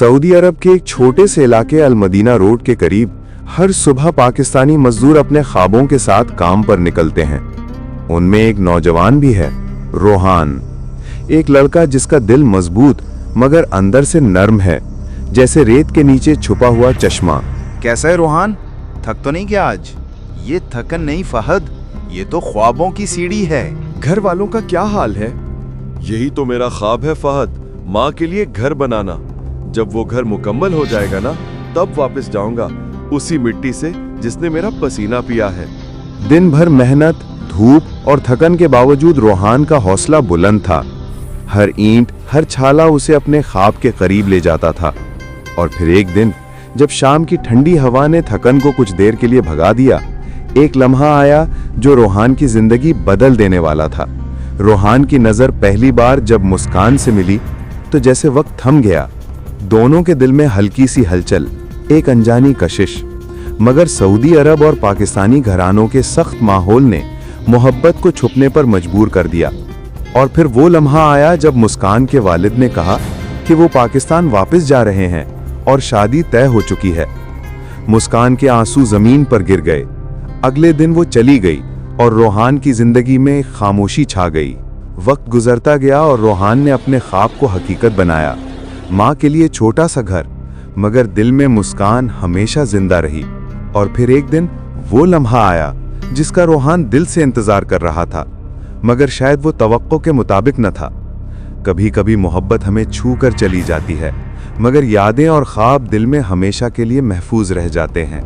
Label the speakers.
Speaker 1: Saudi अरब के एक छोटे से इलाके अल मदीना रोड के करीब हर सुबह पाकिस्तानी मजदूर अपने ख्वाबों के साथ काम पर निकलते हैं। उनमें एक नौजवान भी है, रोहान, एक लड़का जिसका दिल मजबूत मगर अंदर से नर्म है, जैसे रेत के नीचे छुपा हुआ चश्मा।
Speaker 2: कैसा है रोहान, थक तो नहीं क्या आज? ये थकन नहीं फहद, ये तो ख्वाबों की सीढ़ी है।
Speaker 3: घर वालों का क्या हाल है? यही तो मेरा ख्वाब है फहद, माँ के लिए घर बनाना। जब वो घर मुकम्मल हो जाएगा ना, तब वापस जाऊंगा उसी मिट्टी से जिसने मेरा पसीना पिया है।
Speaker 1: दिन भर मेहनत, धूप और थकन के बावजूद रोहान का हौसला बुलंद था। हर ईंट, हर छाला उसे अपने ख्वाब के करीब ले जाता था। और फिर एक दिन जब शाम की ठंडी हवा ने थकन को कुछ देर के लिए भगा दिया, एक लम्हा आया जो रोहान की जिंदगी बदल देने वाला था। रोहान की नजर पहली बार जब मुस्कान से मिली तो जैसे वक्त थम गया। दोनों के दिल में हल्की सी हलचल, एक अनजानी कशिश। मगर सऊदी अरब और पाकिस्तानी घरानों के सख्त माहौल ने मोहब्बत को छुपने पर मजबूर कर दिया। और फिर वो लम्हा आया जब मुस्कान के वालिद ने कहा कि वो पाकिस्तान वापस जा रहे हैं और शादी तय हो चुकी है। मुस्कान के आंसू जमीन पर गिर गए। अगले दिन वो चली गई और रोहान की जिंदगी में खामोशी छा गई। वक्त गुजरता गया और रोहान ने अपने ख्वाब को हकीकत बनाया। माँ के लिए छोटा सा घर, मगर दिल में मुस्कान हमेशा जिंदा रही। और फिर एक दिन वो लम्हा आया जिसका रोहान दिल से इंतजार कर रहा था, मगर शायद वो तवक्को के मुताबिक न था। कभी कभी मोहब्बत हमें छू कर चली जाती है, मगर यादें और ख्वाब दिल में हमेशा के लिए महफूज रह जाते हैं।